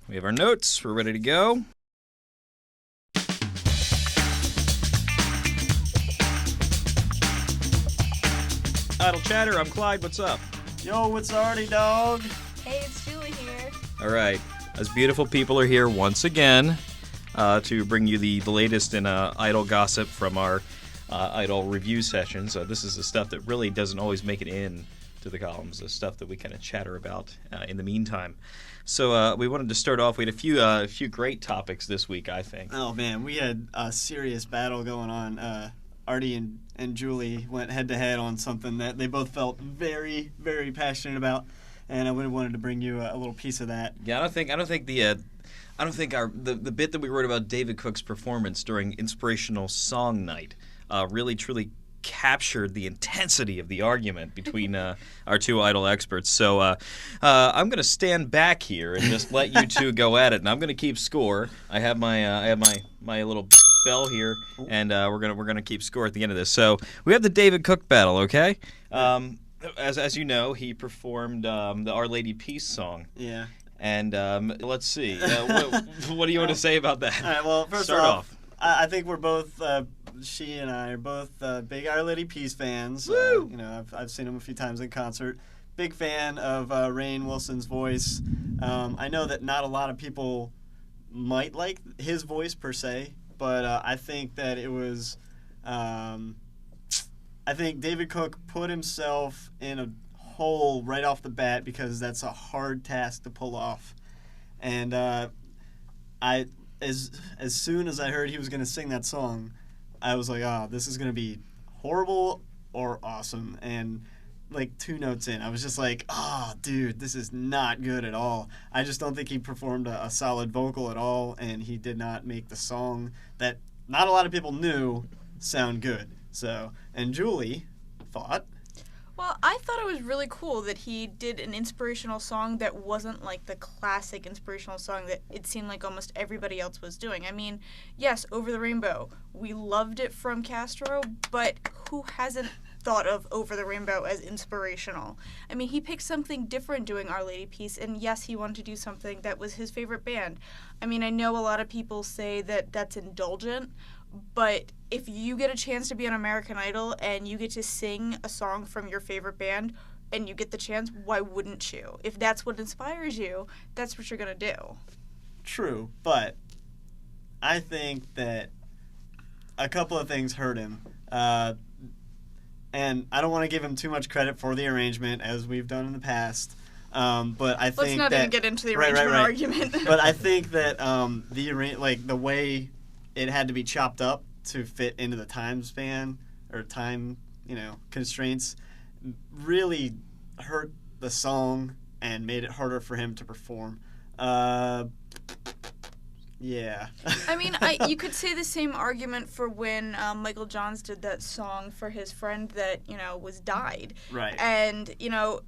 We have our notes. We're ready to go. Idle Chatter, I'm Clyde. What's up? Yo, it's Artie, dog. Hey, it's Julie here. All right. Us beautiful people are here once again to bring you the latest in Idol gossip from our Idol review sessions. This is the stuff that really doesn't always make it in to the columns, the stuff that we kind of chatter about in the meantime. So we wanted to start off. We had a few great topics this week, I think. Oh, man, we had a serious battle going on. Artie and Julie went head-to-head on something that they both felt very, very passionate about, and I wanted to bring you a little piece of that. Yeah, I don't think the bit that we wrote about David Cook's performance during Inspirational Song Night really truly captured the intensity of the argument between our two Idol experts. So I'm going to stand back here and just let you two go at it, and I'm going to keep score. I have my little bell here, and we're gonna keep score at the end of this. So we have the David Cook battle, okay? As you know, he performed the Our Lady Peace song. Yeah. And let's see. What do you want to say about that? All right, well, first Start off. I think we're both, she and I are both big Our Lady Peace fans. Woo! I've seen him a few times in concert. Big fan of Rainn Wilson's voice. I know that not a lot of people might like his voice per se, but I think that it was, I think David Cook put himself in a hole right off the bat because that's a hard task to pull off. And as soon as I heard he was going to sing that song, I was like, oh, this is going to be horrible or awesome. And like 2 notes in, I was just like, oh, dude, this is not good at all. I just don't think he performed a solid vocal at all, and he did not make the song that not a lot of people knew sound good. So, and Julie thought... Well, I thought it was really cool that he did an inspirational song that wasn't like the classic inspirational song that it seemed like almost everybody else was doing. I mean, yes, Over the Rainbow, we loved it from Castro, but who hasn't thought of Over the Rainbow as inspirational? I mean, he picked something different doing Our Lady Peace, and yes, he wanted to do something that was his favorite band. I mean, I know a lot of people say that that's indulgent, but if you get a chance to be on American Idol and you get to sing a song from your favorite band and you get the chance, why wouldn't you? If that's what inspires you, that's what you're going to do. True, but I think that a couple of things hurt him. And I don't want to give him too much credit for the arrangement, as we've done in the past. But I think Let's not even get into the arrangement argument. But I think that the way it had to be chopped up to fit into the time span or time, constraints really hurt the song and made it harder for him to perform. Yeah. I mean, you could say the same argument for when Michael Johns did that song for his friend that, was died. Right. And,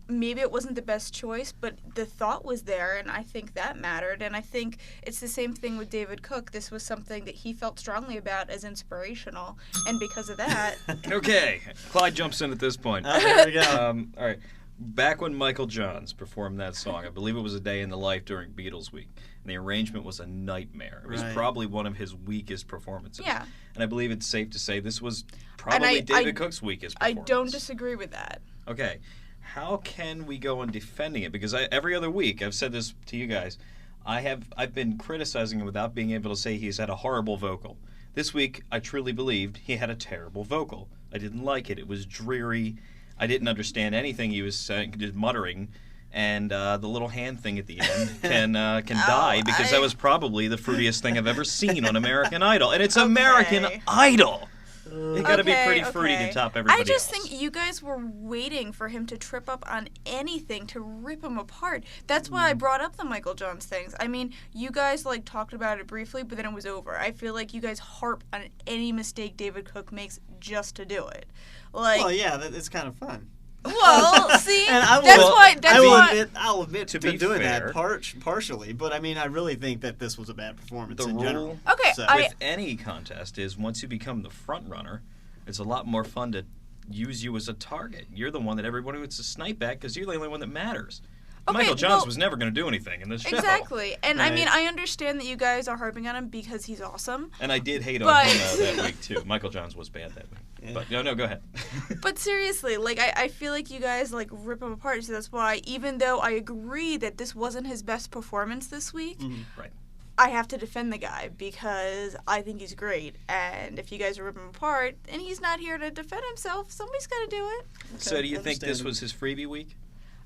maybe it wasn't the best choice, but the thought was there, and I think that mattered. And I think it's the same thing with David Cook. This was something that he felt strongly about as inspirational, and because of that... Okay. Clyde jumps in at this point. There we go. All right. Back when Michael Johns performed that song, I believe it was A Day in the Life during Beatles Week, and the arrangement was a nightmare. It was probably one of his weakest performances. Yeah. And I believe it's safe to say this was probably David Cook's weekest performance. I don't disagree with that. Okay. How can we go on defending it? Because every other week, I've said this to you guys, I've been criticizing him without being able to say he's had a horrible vocal. This week, I truly believed he had a terrible vocal. I didn't like it. It was dreary. I didn't understand anything he was saying, just muttering, and the little hand thing at the end can die because that was probably the fruitiest thing I've ever seen on American Idol, and it's American Idol. You got to be pretty fruity to top everybody else. I just think you guys were waiting for him to trip up on anything to rip him apart. That's why I brought up the Michael Johns things. I mean, you guys talked about it briefly, but then it was over. I feel like you guys harp on any mistake David Cook makes just to do it. Well, yeah, it's kind of fun. Well, see, and I'll admit to doing fair, that partially, but I mean, I really think that this was a bad performance in general. Okay, with any contest is once you become the front runner, it's a lot more fun to use you as a target. You're the one that everybody wants to snipe at because you're the only one that matters. Michael Johns well, was never going to do anything in this show. Exactly. And I Right. mean, I understand that you guys are harping on him because he's awesome. And I did hate on But- him that week, too. Michael Johns was bad that week. Yeah. But, no, go ahead. But seriously, like, I feel like you guys, like, rip him apart. So that's why, even though I agree that this wasn't his best performance this week, Right. I have to defend the guy because I think he's great. And if you guys are ripping him apart and he's not here to defend himself, somebody's got to do it. So do you think this understandable. was his freebie week?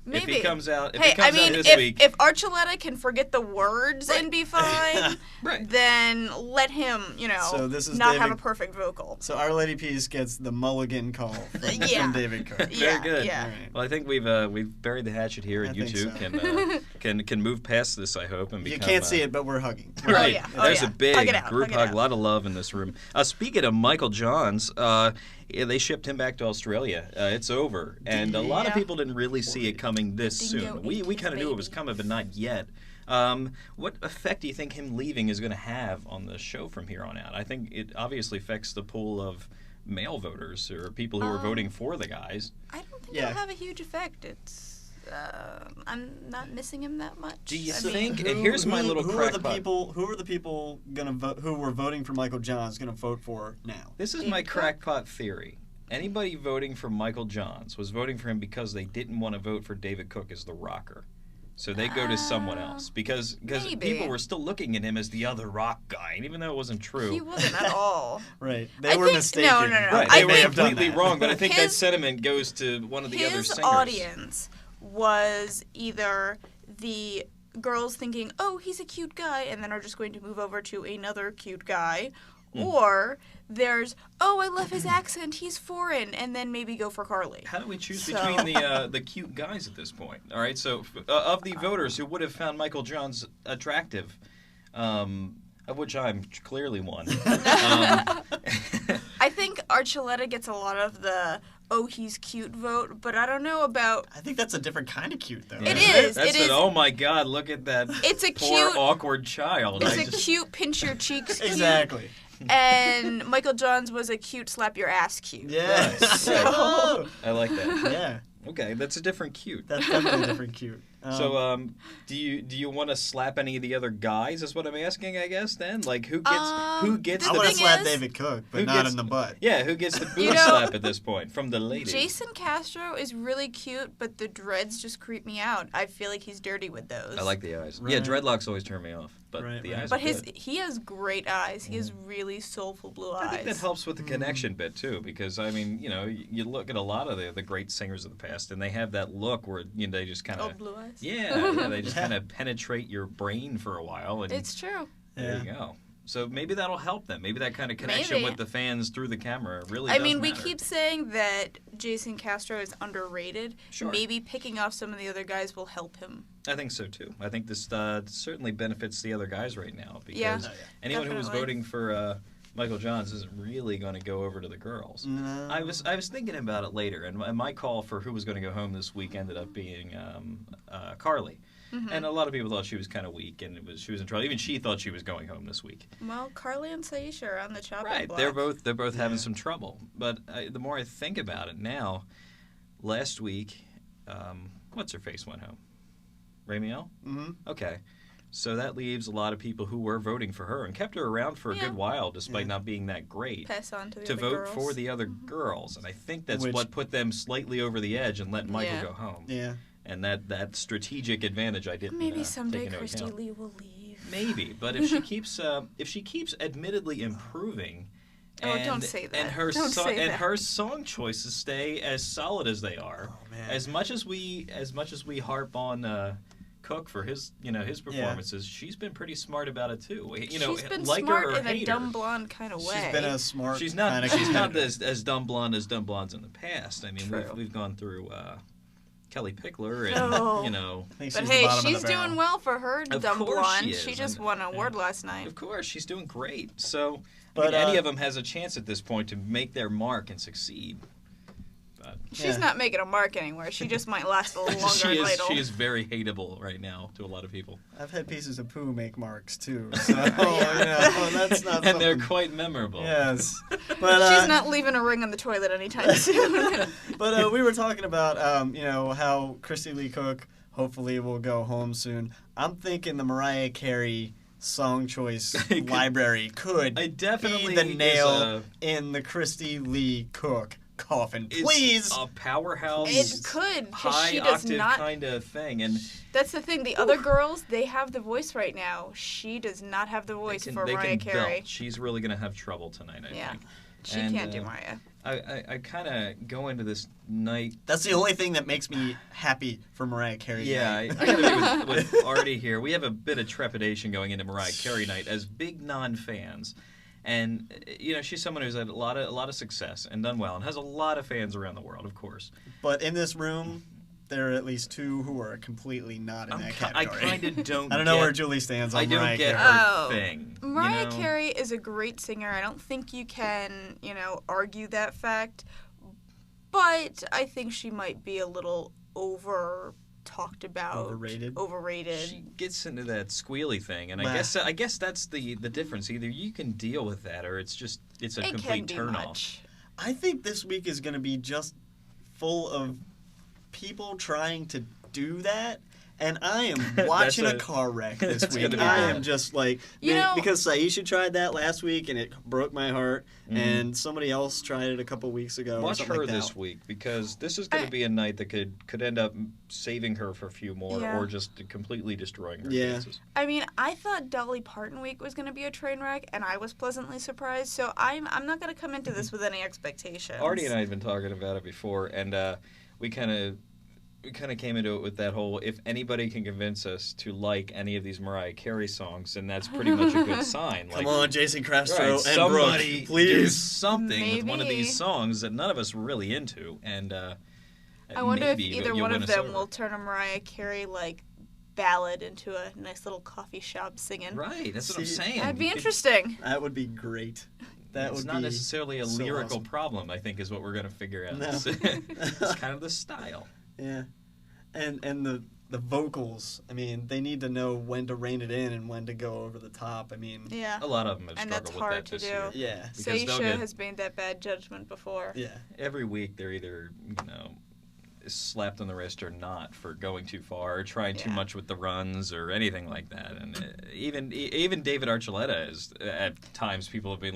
Maybe. If he comes out, Hey, out this if, week, if Archuleta can forget the words and be fine, Right. then let him, So this is not have David- a perfect vocal. So Our Lady Peace gets the mulligan call from, Yeah. from David Cook. Very good. Yeah. All right. well, I think we've buried the hatchet here, and I you think two so. can move past this. I hope and You become. can't see it, but we're hugging. Right. yeah. Oh, There's yeah. a big Hug it out. group Hug it hug, out. a lot of love in this room. Speaking of Michael Johns, they shipped him back to Australia. It's over. And a lot of Yeah. people didn't really see it coming this Dingo soon. We ate kind of his knew it was baby. coming, but not yet. What effect do you think him leaving is going to have on the show from here on out? I think it obviously affects the pool of male voters or people who are voting for the guys. I don't think Yeah. it'll have a huge effect. I'm not missing him that much. Do you I think- mean, And here's my little who are the crackpot. people? Who are the people gonna vote? Who were voting for Michael Johns gonna vote for now? This is David my Cook? crackpot theory. Anybody voting for Michael Johns was voting for him because they didn't want to vote for David Cook as the rocker. So they go to someone else because maybe. people were still looking at him as the other rock guy, and even though it wasn't true, he wasn't at all. Right, I they were think- mistaken. no. right? I They were think- completely wrong, but I think that His- sentiment goes to one of the other His singers. audience was either the girls thinking, "Oh, he's a cute guy," and then are just going to move over to another cute guy, or there's, "Oh, I love his accent. He's foreign," and then maybe go for Carly. How do we choose So- between the cute guys at this point? All right, so of the voters who would have found Michael Johns attractive, of which I'm clearly one. I think Archuleta gets a lot of the "Oh, he's cute" vote, but I don't know about. I think that's a different kind of cute, though. It Yeah. is, That's it is. Oh my God! Look at that. It's a poor cute. awkward child. It's I a just- cute pinch your cheeks cute. Exactly. And Michael Johns was a cute slap your ass cute. Yeah. So- I like that. yeah, Okay, that's a different cute. that's definitely a different cute. So, do you want to slap any of the other guys? Is what I'm asking, I guess. Then, like, who gets the I the want to thing slap is- David Cook, but Who not gets- in the butt. yeah, who gets the booty You know, slap at this point from the ladies? Jason Castro is really cute, but the dreads just creep me out. I feel like he's dirty with those. I like the eyes. Right. Yeah, dreadlocks always turn me off, but Right, the right. eyes. But are good. he has great eyes. He has really soulful blue eyes. I think that helps with the connection bit too, because I mean, you look at a lot of the great singers of the past, and they have that look where they just kind Oh, of blue eyes. yeah, they just Yeah. kind of penetrate your brain for a while, and It's true. there you go. So maybe that'll help them. Maybe that kind of connection Maybe. with the fans through the camera really. I does mean, we matter. keep saying that Jason Castro is underrated. Sure. Maybe picking off some of the other guys will help him. I think so too. I think this certainly benefits the other guys right now because Yeah. Oh, yeah. anyone who was Definitely. voting for Michael Johns isn't really going to go over to the girls. No. I was thinking about it later, and my call for who was going to go home this week ended up being Carly. Mm-hmm. And a lot of people thought she was kind of weak, and she was in trouble. Even she thought she was going home this week. Well, Carly and Saisha are on the chopping Right, block. they're both having Yeah. some trouble. But the more I think about it now, last week, what's her face went home? Ramiel? Mm-hmm. Okay. So that leaves a lot of people who were voting for her and kept her around for a Yeah. good while, despite Yeah. not being that great, Pass on to the to other vote girls. for the other girls. And I think that's Which- what put them slightly over the edge and let Michael Yeah. go home. Yeah. And that strategic advantage I didn't Maybe take someday into Christy account. Lee will leave. Maybe, but if she keeps admittedly improving, Oh, and, don't say that. and her Don't say that. her song choices stay as solid as they are. Oh man. As much as we harp on Cook for his his performances, she's been pretty smart about it too. She's been like smart her or in a hate dumb her, blonde kind of way. She's been a smart. she's not kind of she's not competitor. as dumb blonde as dumb blondes in the past. I mean, True. we've gone through Kelly Pickler and Oh. I think But she's hey, the bottom she's of the barrel. doing well for her Of dumb course blonde. she She, is, just and- won an award last night. of course she's doing great. So But, any of them has a chance at this point to make their mark and succeed. But She's Yeah. not making a mark anywhere. She just might last a little longer she in is Idol. she is very hateable right now to a lot of people, I've had pieces of poo make marks too, so that's not. and they're something- quite memorable. Yes, but She's not leaving a ring on the toilet anytime soon. But we were talking about how Christy Lee Cook hopefully will go home soon. I'm thinking the Mariah Carey song choice library could I definitely be the nail in the Christy Lee Cook coffin. Please! A powerhouse, It could, because high she does octave not. kind of thing. And That's the thing. The other girls, they have the voice right now. She does not have the voice for they Mariah can Carey. belt. She's really going to have trouble tonight, I think. She And, can't do Mariah. I kind of go into this night. That's the only thing that makes me happy for Mariah Carey. Yeah, I got to be with Artie here. We have a bit of trepidation going into Mariah Carey night as big non-fans. And, you know, she's someone who's had a lot of success and done well and has a lot of fans around the world, of course. But in this room, there are at least two who are completely not in that category. I kind of don't I don't know where Julie stands on Mariah Carey. her thing. Mariah you know? Carey is a great singer. I don't think you can, argue that fact. But I think she might be a little over talked about. Overrated. She gets into that squealy thing, and I guess that's the difference. Either you can deal with that, or it's a complete turnoff. I think this week is going to be just full of people trying to do that, and I am watching a car wreck this week. I am just like, because Saisha tried that last week, and it broke my heart, and somebody else tried it a couple weeks ago. Watch or something her like that. this week, because this is going to be a night that could end up saving her for a few more, or just completely destroying her chances. I mean, I thought Dolly Parton week was going to be a train wreck, and I was pleasantly surprised. So I'm not going to come into this with any expectations. Artie and I had been talking about it before, and we kind of came into it with that whole, if anybody can convince us to like any of these Mariah Carey songs, then that's pretty much a good sign. Come on, Jason Craftstrow and somebody Brooke, please do something with one of these songs that none of us were really into, and I wonder if maybe either you'll one win of us them over. will turn a Mariah Carey ballad into a nice little coffee shop singing. Right, that's what I'm saying. That'd be interesting. That would be great. It's not necessarily a lyrical problem, I think, is what we're going to figure out. No. It's kind of the style. Yeah. And the vocals, I mean, they need to know when to rein it in and when to go over the top. I mean, a lot of them have and that's struggled hard with that to this do. year. Yeah. Saisha has made that bad judgment before. Yeah. Every week they're either, slapped on the wrist or not for going too far or trying too much with the runs or anything like that. And even David Archuleta is, at times, people have been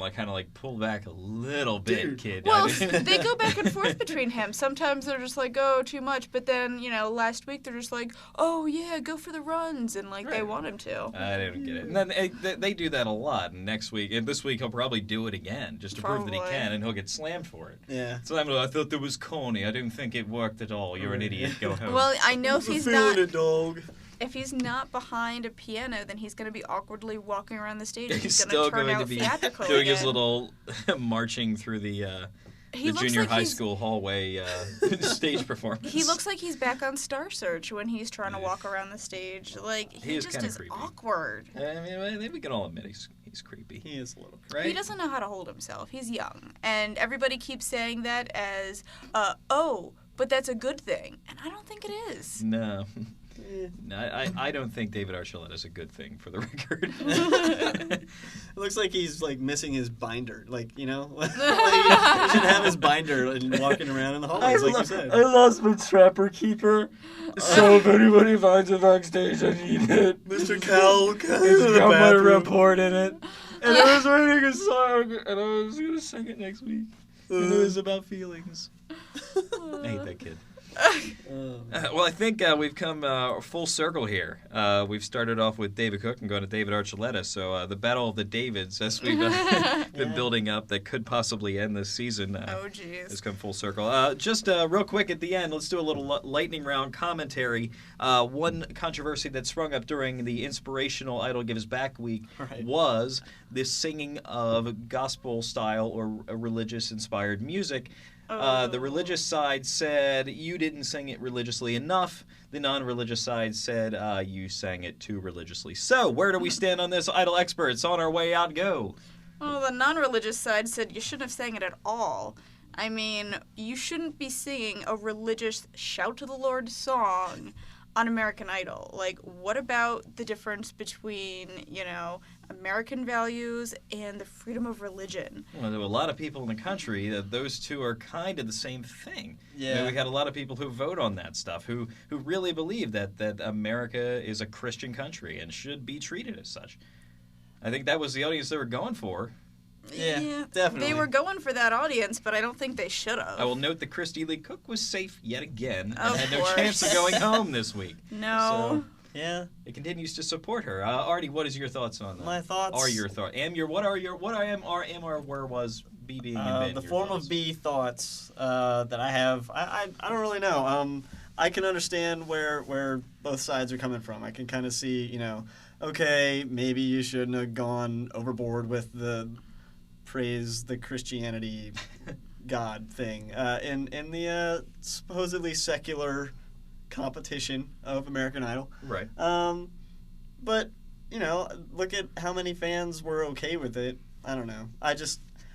pull back a little bit, kid. Well, they go back and forth between him. Sometimes they're just like, oh, too much. But then, last week they're just like, oh, yeah, go for the runs. And, they want him to. I don't get it. And then they do that a lot. And this week he'll probably do it again just to prove that he can, and he'll get slammed for it. Yeah. So I thought that was corny. I didn't think it worked at all. You're an idiot. Go home. Well, I know if he's feeling not... it, dog. If he's not behind a piano, then he's going to be awkwardly walking around the stage. He's going still to turn going out to be theatrical doing again. his little marching through the junior high school hallway stage performance. He looks like he's back on Star Search when he's trying to walk around the stage. He just is creepy. awkward. I mean, we can all admit he's creepy. He is a little right? He doesn't know how to hold himself. He's young. And everybody keeps saying that as, oh, but that's a good thing. And I don't think it is. No. No, I don't think David Archuleta is a good thing, for the record. It looks like he's missing his binder, he should have his binder and walking around in the hallways, like you said. I lost my Trapper Keeper, so if anybody finds it backstage, I need it. Mr. Cal, it's got my report in it, and I was writing a song, and I was gonna sing it next week, and it was about feelings. I hate that kid. Well, I think we've come full circle here. We've started off with David Cook and going to David Archuleta. So the battle of the Davids, as we've been building up, that could possibly end this season, has come full circle. Just real quick at the end, let's do a little lightning round commentary. One controversy that sprung up during the Inspirational Idol Gives Back week was this singing of gospel-style or religious-inspired music. The religious side said you didn't sing it religiously enough. The non-religious side said you sang it too religiously. So where do we stand on this, Idol Experts? On our way out, go. Well, the non-religious side said you shouldn't have sang it at all. I mean, you shouldn't be singing a religious shout to the Lord song on American Idol. Like, what about the difference between, American values and the freedom of religion? Well, there were a lot of people in the country that those two are kind of the same thing. Yeah. We had a lot of people who vote on that stuff, who really believe that America is a Christian country and should be treated as such. I think that was the audience they were going for. Yeah, definitely. They were going for that audience, but I don't think they should have. I will note that Christy Lee Cook was safe yet again and Of had no course. chance of going home this week. No. Yeah. It continues to support her. Artie, what is your thoughts on that? My thoughts Are your thoughts? Where was B being in bed? the Your form thoughts? of B thoughts that I have, I don't really know. I can understand where both sides are coming from. I can kind of see, okay, maybe you shouldn't have gone overboard with the praise the Christianity God thing in the supposedly secular competition of American Idol. Right. But, look at how many fans were okay with it. I don't know.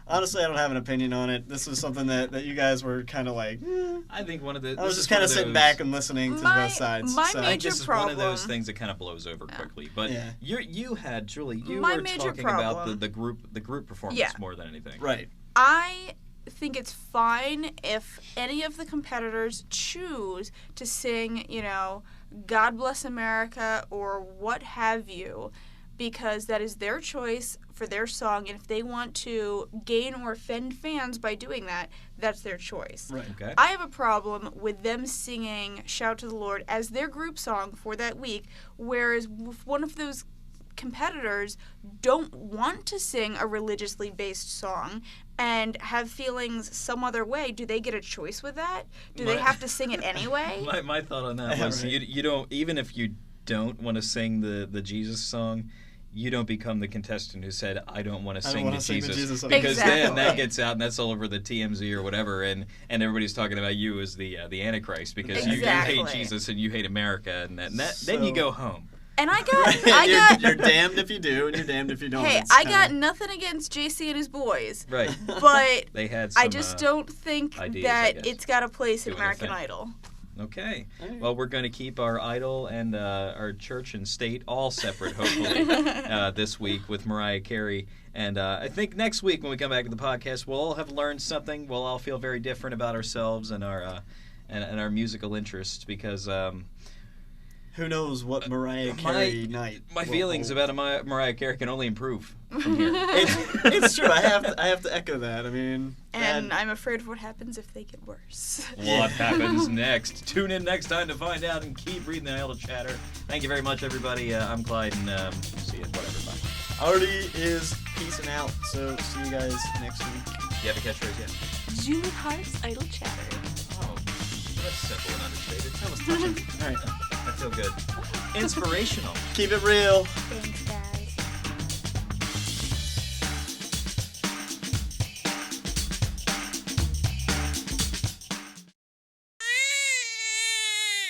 Honestly, I don't have an opinion on it. This was something that you guys were kind of like, I think one of the. I was just kind of sitting back and listening to both sides. my so. I think major this is one of problem- those things that kind of blows over quickly. But Yeah. you had Julie. You My were major talking about problem- the group performance Yeah. more than anything. Right. I think it's fine if any of the competitors choose to sing, God Bless America or what have you, because that is their choice for their song, and if they want to gain or offend fans by doing that, that's their choice. Right. Okay. I have a problem with them singing Shout to the Lord as their group song for that week, whereas if one of those competitors don't want to sing a religiously based song and have feelings some other way, do they get a choice with that? Do they My- have to sing it anyway? My thought on that Yeah, was right. you don't, even if you don't want to sing the Jesus song, you don't become the contestant who said, I don't want to I don't sing wanna the sing the Jesus. Jesus song. Because then Exactly. that gets out and that's all over the TMZ or whatever, and everybody's talking about you as the Antichrist because you Exactly. hate Jesus and you hate America, and then So- you go home. And I got you're damned if you do, and you're damned if you don't. hey, It's I kinda- got nothing against JC and his boys, Right. but They had some, I just don't think ideas, I that guess. it's got a place in Doing American their thing. Idol. Okay. Alright. Well, we're going to keep our idol and our church and state all separate, hopefully, this week with Mariah Carey. And I think next week when we come back to the podcast, we'll all have learned something. We'll all feel very different about ourselves and our and our musical interests because Who knows what Mariah Carey night? my will feelings hold. about Mariah Carey can only improve from here. It's true. I have to echo that. I mean, And I'm afraid of what happens if they get worse. What happens next? Tune in next time to find out and keep reading the idle chatter. Thank you very much, everybody. I'm Clyde, and see you. Whatever. Bye. Artie is peacing out. So see you guys next week. You have a catchphrase yet? Julie Hart's Idle Chatter. Oh, that's simple and understated. That was touching. All right. I feel good. Inspirational. Keep it real. Thanks.